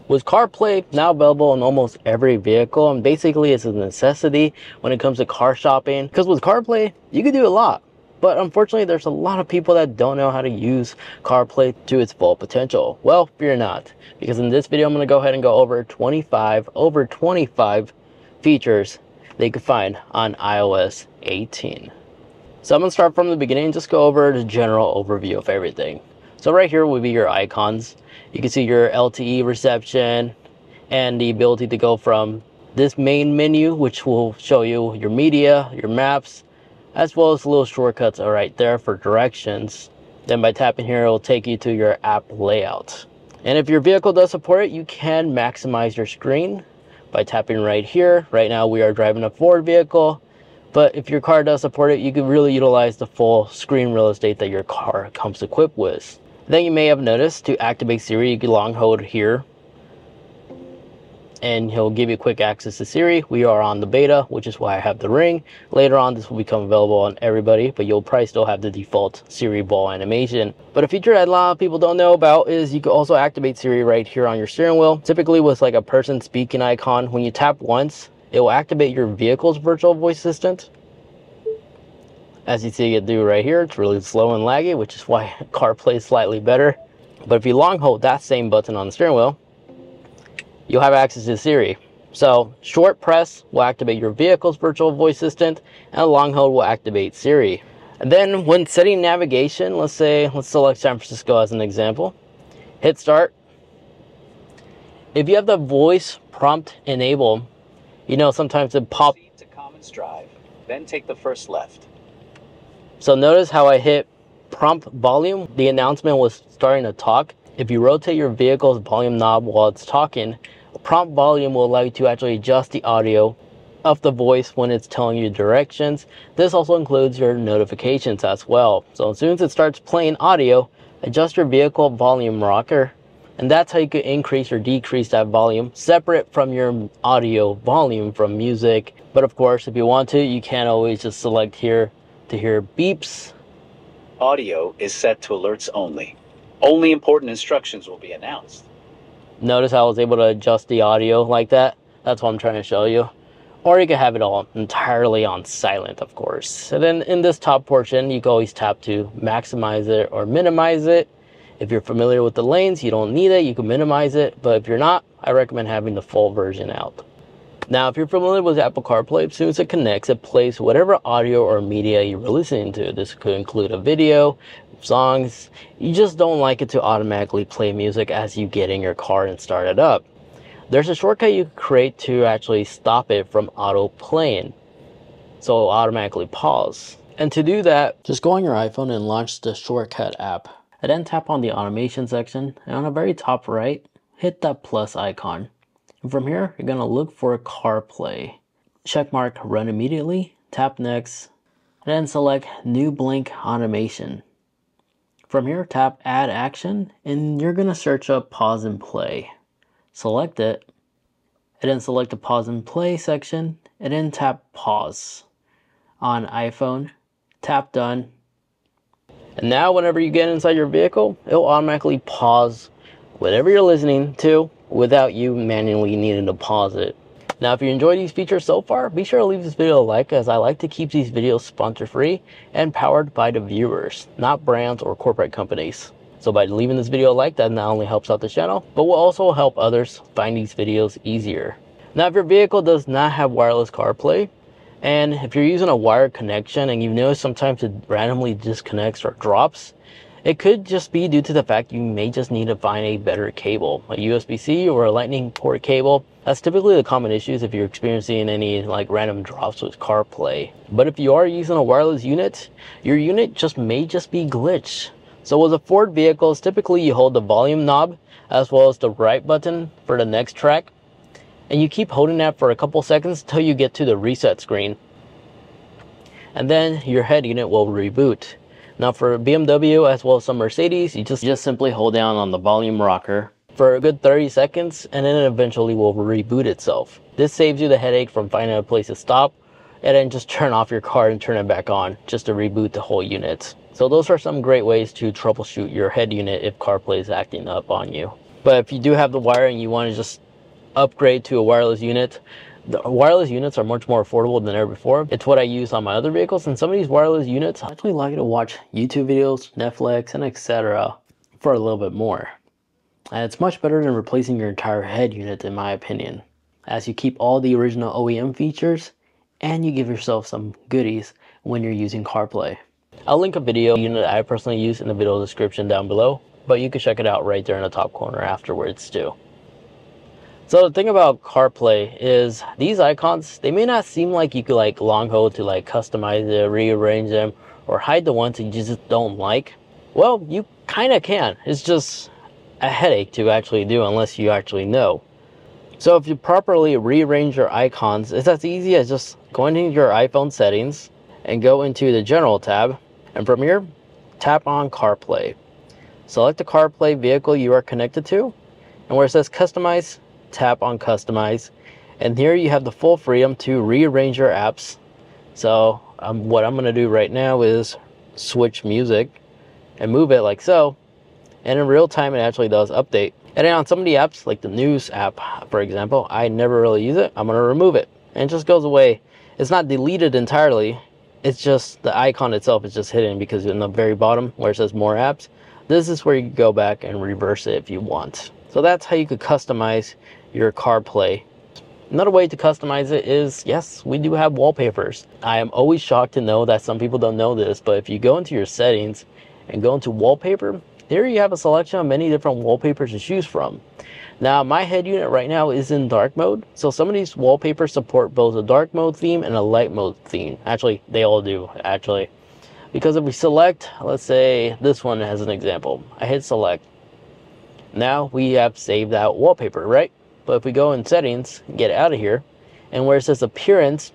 With CarPlay now available in almost every vehicle, and basically it's a necessity when it comes to car shopping, because with CarPlay you can do a lot. But unfortunately, there's a lot of people that don't know how to use CarPlay to its full potential. Well, fear not, because in this video I'm going to go ahead and go over 25 features that you can find on iOS 18. So I'm going to start from the beginning and just go over the general overview of everything. So right here will be your icons. You can see your LTE reception and the ability to go from this main menu, which will show you your media, your maps, as well as little shortcuts are right there for directions. Then by tapping here, it will take you to your app layout. And if your vehicle does support it, you can maximize your screen by tapping right here. Right now we are driving a Ford vehicle, but if your car does support it, you can really utilize the full screen real estate that your car comes equipped with. Then you may have noticed to activate Siri, you can long hold here and he'll give you quick access to Siri. We are on the beta, which is why I have the ring. Later on this will become available on everybody, but you'll probably still have the default Siri ball animation. But a feature that a lot of people don't know about is you can also activate Siri right here on your steering wheel. Typically with like a person speaking icon, when you tap once, it will activate your vehicle's virtual voice assistant. As you see it do right here, it's really slow and laggy, which is why CarPlay is slightly better. But if you long hold that same button on the steering wheel, you'll have access to Siri. So short press will activate your vehicle's virtual voice assistant, and a long hold will activate Siri. And then when setting navigation, let's select San Francisco as an example. Hit start. If you have the voice prompt enabled, you know sometimes it pops to Commons Drive, then take the first left. So notice how I hit prompt volume, the announcement was starting to talk. If you rotate your vehicle's volume knob while it's talking, prompt volume will allow you to actually adjust the audio of the voice when it's telling you directions. This also includes your notifications as well. So as soon as it starts playing audio, adjust your vehicle volume rocker, and that's how you can increase or decrease that volume separate from your audio volume from music. But of course, if you want to, you can always just select here to hear beeps. Audio is set to alerts only. Only important instructions will be announced. Notice how I was able to adjust the audio like that. That's what I'm trying to show you. Or you can have it all entirely on silent, of course. And then in this top portion, you can always tap to maximize it or minimize it. If you're familiar with the lanes, you don't need it. You can minimize it. But if you're not, I recommend having the full version out. Now, if you're familiar with Apple CarPlay, as soon as it connects, it plays whatever audio or media you're listening to. This could include a video, songs. You just don't like it to automatically play music as you get in your car and start it up. There's a shortcut you can create to actually stop it from auto playing, so it'll automatically pause. And to do that, just go on your iPhone and launch the shortcut app, and then tap on the automation section, and on the very top right, hit that plus icon. And from here, you're going to look for CarPlay. Checkmark run immediately, tap next, and then select new blank automation. From here, tap add action, and you're going to search up pause and play. Select it, and then select the pause and play section, and then tap pause. On iPhone, tap done. And now whenever you get inside your vehicle, it'll automatically pause whatever you're listening to without you manually needing to pause it. Now, if you enjoyed these features so far, be sure to leave this video a like, as I like to keep these videos sponsor free and powered by the viewers, not brands or corporate companies. So by leaving this video a like, that not only helps out the channel, but will also help others find these videos easier. Now, if your vehicle does not have wireless CarPlay, and if you're using a wired connection and you've noticed sometimes it randomly disconnects or drops, it could just be due to the fact you may just need to find a better cable, a USB-C or a lightning port cable. That's typically the common issues if you're experiencing any like random drops with CarPlay. But if you are using a wireless unit, your unit may just be glitched. So with a Ford vehicles, typically you hold the volume knob as well as the right button for the next track, and you keep holding that for a couple seconds until you get to the reset screen, and then your head unit will reboot. Now for BMW as well as some Mercedes, you just simply hold down on the volume rocker for a good 30 seconds, and then it eventually will reboot itself. This saves you the headache from finding a place to stop and then just turn off your car and turn it back on just to reboot the whole unit. So those are some great ways to troubleshoot your head unit if CarPlay is acting up on you. But if you do have the wire and you want to just upgrade to a wireless unit, the wireless units are much more affordable than ever before. It's what I use on my other vehicles, and some of these wireless units I actually like to watch YouTube videos, Netflix, and etc. for a little bit more. And it's much better than replacing your entire head unit, in my opinion, as you keep all the original OEM features and you give yourself some goodies when you're using CarPlay. I'll link a video unit I personally use in the video description down below, but you can check it out right there in the top corner afterwards too. So the thing about CarPlay is these icons, they may not seem like you could like long hold to like customize it, rearrange them, or hide the ones that you just don't like. Well, you kind of can. It's just a headache to actually do unless you actually know. So if you properly rearrange your icons, it's as easy as just going into your iPhone settings and go into the General tab, and from here, tap on CarPlay. Select the CarPlay vehicle you are connected to, and where it says Customize, tap on Customize, and here you have the full freedom to rearrange your apps. So what I'm going to do right now is switch music and move it like so, and in real time it actually does update. And then on some of the apps, like the news app for example, I never really use it. I'm going to remove it and it just goes away. It's not deleted entirely, it's just the icon itself is just hidden, because in the very bottom where it says more apps, this is where you can go back and reverse it if you want. So that's how you could customize your CarPlay. Another way to customize it is, yes, we do have wallpapers. I am always shocked to know that some people don't know this, but if you go into your settings and go into wallpaper, here you have a selection of many different wallpapers to choose from. Now my head unit right now is in dark mode, so some of these wallpapers support both a dark mode theme and a light mode theme. Actually, they all do, actually. Because if we select, let's say this one as an example, I hit select. Now we have saved that wallpaper, right? But if we go in settings, get out of here, and where it says appearance,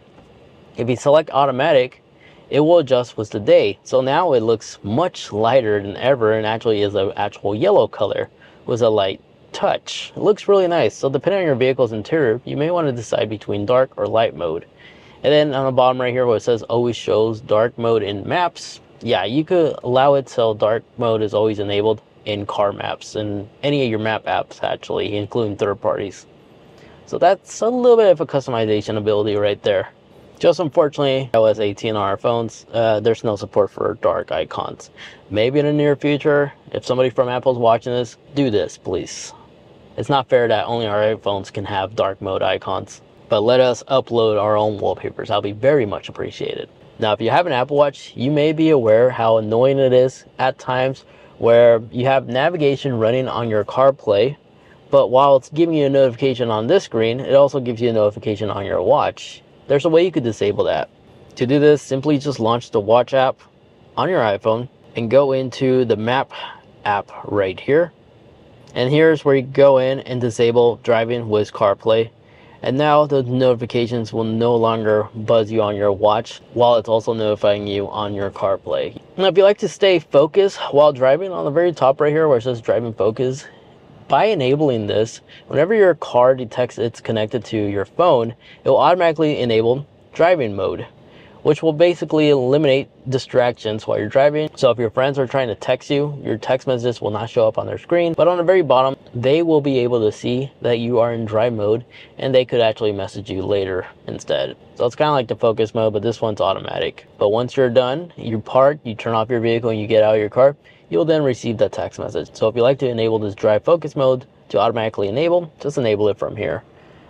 if you select automatic, it will adjust with the day. So now it looks much lighter than ever, and actually is an actual yellow color with a light touch. It looks really nice. So depending on your vehicle's interior, you may want to decide between dark or light mode. And then on the bottom right here where it says always shows dark mode in maps, yeah, you could allow it so dark mode is always enabled in car maps and any of your map apps, actually, including third parties. So that's a little bit of a customization ability right there. Just unfortunately, iOS 18 on our phones, there's no support for dark icons. Maybe in the near future, if somebody from Apple's watching this, do this, please. It's not fair that only our iPhones can have dark mode icons. But let us upload our own wallpapers. That'll be very much appreciated. Now, if you have an Apple Watch, you may be aware how annoying it is at times where you have navigation running on your CarPlay, but while it's giving you a notification on this screen, it also gives you a notification on your watch. There's a way you could disable that. To do this, simply just launch the Watch app on your iPhone and go into the Map app right here. And here's where you go in and disable driving with CarPlay. And now the notifications will no longer buzz you on your watch, while it's also notifying you on your CarPlay. Now, if you like to stay focused while driving, on the very top right here where it says driving focus, by enabling this, whenever your car detects it's connected to your phone, it will automatically enable driving mode, which will basically eliminate distractions while you're driving. So if your friends are trying to text you, your text messages will not show up on their screen, but on the very bottom, they will be able to see that you are in drive mode, and they could actually message you later instead. So it's kind of like the focus mode, but this one's automatic. But once you're done, you park, you turn off your vehicle, and you get out of your car, you'll then receive that text message. So if you like to enable this drive focus mode to automatically enable, just enable it from here.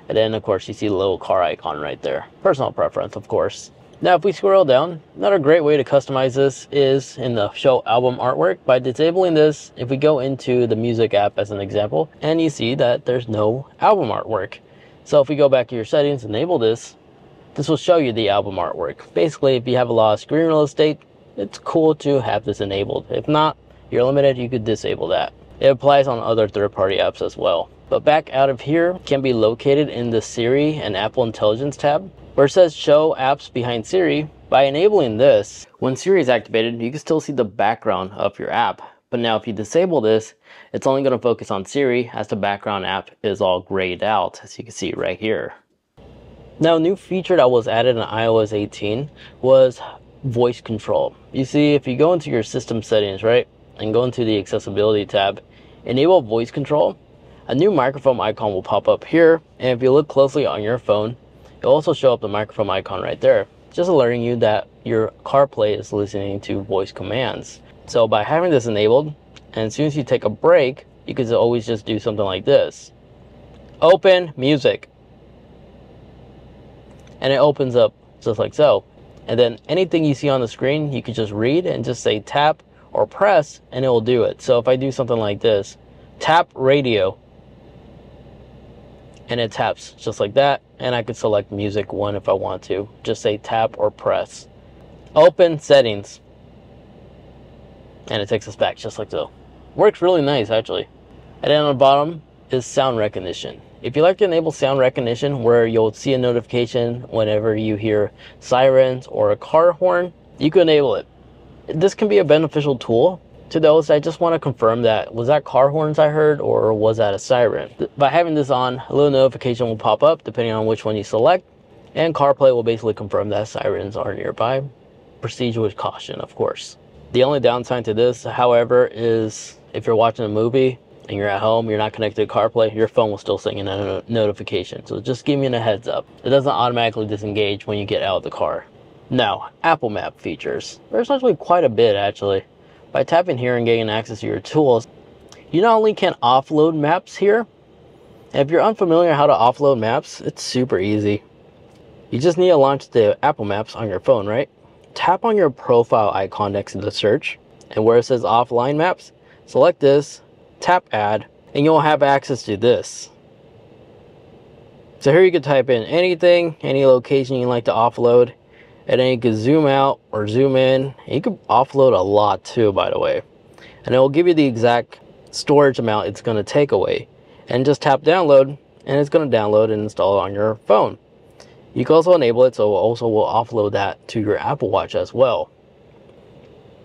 And then of course you see the little car icon right there. Personal preference, of course. Now if we scroll down, another great way to customize this is in the show album artwork. By disabling this, if we go into the music app as an example, and you see that there's no album artwork. So if we go back to your settings, enable this, this will show you the album artwork. Basically, if you have a lot of screen real estate, it's cool to have this enabled. If not, you're limited, you could disable that. It applies on other third-party apps as well. But back out of here can be located in the Siri and Apple Intelligence tab, where it says show apps behind Siri. By enabling this, when Siri is activated, you can still see the background of your app. But now if you disable this, it's only going to focus on Siri, as the background app is all grayed out, as you can see right here. Now, a new feature that was added in iOS 18 was voice control. You see, if you go into your system settings, right, and go into the accessibility tab, enable voice control, a new microphone icon will pop up here, and if you look closely on your phone, it'll also show up the microphone icon right there, just alerting you that your CarPlay is listening to voice commands. So by having this enabled, and as soon as you take a break, you can always just do something like this. Open music. And it opens up just like so. And then anything you see on the screen, you can just read and just say tap or press, and it will do it. So if I do something like this, tap radio, and it taps just like that, and I could select music 1 if I want to. Just say tap or press. Open settings, and it takes us back just like so. Works really nice actually. And then on the bottom is sound recognition. If you like to enable sound recognition where you'll see a notification whenever you hear sirens or a car horn, you can enable it. This can be a beneficial tool to those that just want to confirm that was that car horns I heard or was that a siren. By having this on, a little notification will pop up depending on which one you select, and CarPlay will basically confirm that sirens are nearby. Proceed with caution, of course. The only downside to this, however, is if you're watching a movie and you're at home, you're not connected to CarPlay, your phone will still send you a notification. So just give me a heads up. It doesn't automatically disengage when you get out of the car. Now, Apple Map features. There's actually quite a bit actually. By tapping here and getting access to your tools, you not only can offload maps here, and if you're unfamiliar how to offload maps, it's super easy. You just need to launch the Apple Maps on your phone, right? Tap on your profile icon next to the search, and where it says offline maps, select this, tap add, and you'll have access to this. So here you can type in anything, any location you'd like to offload, and then you can zoom out or zoom in. You can offload a lot too, by the way, and it will give you the exact storage amount it's going to take away. And just tap download, and it's going to download and install it on your phone. You can also enable it, so it also will offload that to your Apple Watch as well.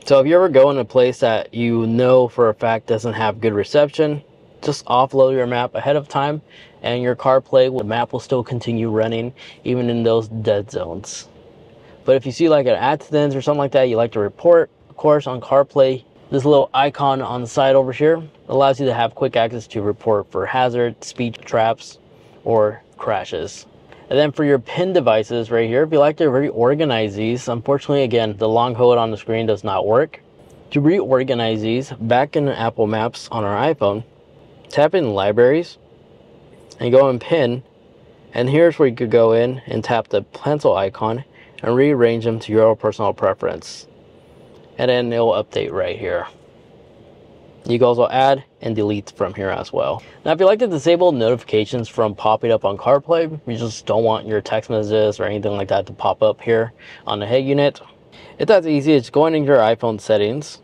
So if you ever go in a place that you know for a fact doesn't have good reception, just offload your map ahead of time, and your CarPlay, the map will still continue running even in those dead zones. But if you see like an accident or something like that you like to report, of course on CarPlay, this little icon on the side over here allows you to have quick access to report for hazards, speed traps, or crashes. And then for your pin devices right here, if you like to reorganize these, unfortunately again, the long hold on the screen does not work. To reorganize these back in Apple Maps on our iPhone, tap in libraries and go in pin, and here's where you could go in and tap the pencil icon and rearrange them to your personal preference. And then it'll update right here. You can also add and delete from here as well. Now if you like to disable notifications from popping up on CarPlay, you just don't want your text messages or anything like that to pop up here on the head unit, it's as easy as going into your iPhone settings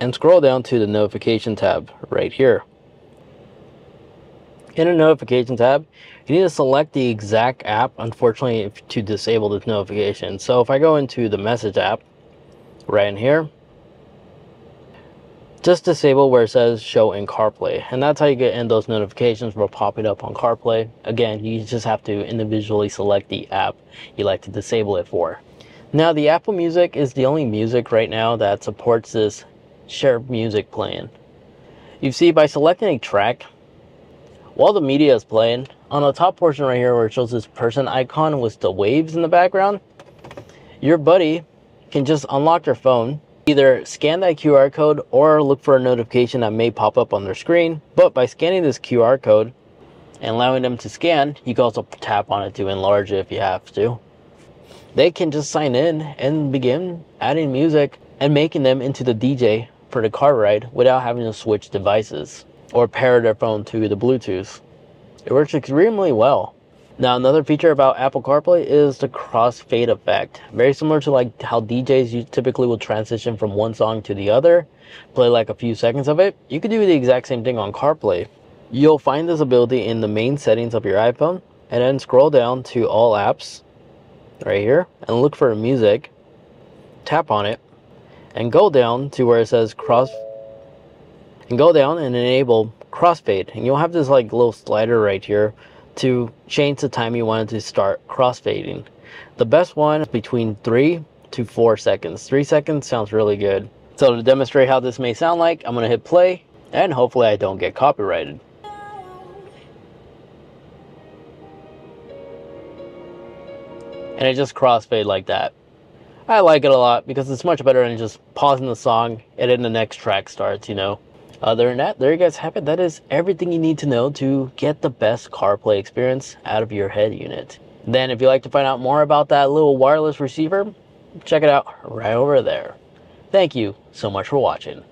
and scroll down to the notification tab right here. In the notification tab, you need to select the exact app, unfortunately, to disable this notification. So if I go into the message app right in here, just disable where it says show in CarPlay, and that's how you get in those notifications for popping up on CarPlay. Again, you just have to individually select the app you like to disable it for. Now the Apple Music is the only music right now that supports this share music playing. You see, by selecting a track while the media is playing, on the top portion right here where it shows this person icon with the waves in the background, your buddy can just unlock their phone, either scan that QR code or look for a notification that may pop up on their screen. But by scanning this QR code and allowing them to scan, you can also tap on it to enlarge it if you have to. They can just sign in and begin adding music and making them into the DJ for the car ride without having to switch devices or pair their phone to the Bluetooth. It works extremely well. Now another feature about Apple CarPlay is the crossfade effect. Very similar to like how DJs typically will transition from one song to the other, play like a few seconds of it. You could do the exact same thing on CarPlay. You'll find this ability in the main settings of your iPhone, and then scroll down to all apps right here and look for music, tap on it, and go down to where it says go down and enable crossfade, and you'll have this like little slider right here to change the time you wanted to start crossfading. The best one is between 3 to 4 seconds. 3 seconds sounds really good. So to demonstrate how this may sound like, I'm gonna hit play, and hopefully I don't get copyrighted. and it just crossfade like that. I like it a lot because it's much better than just pausing the song and then the next track starts, you know. Other than that, there you guys have it. That is everything you need to know to get the best CarPlay experience out of your head unit. Then if you'd like to find out more about that little wireless receiver, check it out right over there. Thank you so much for watching.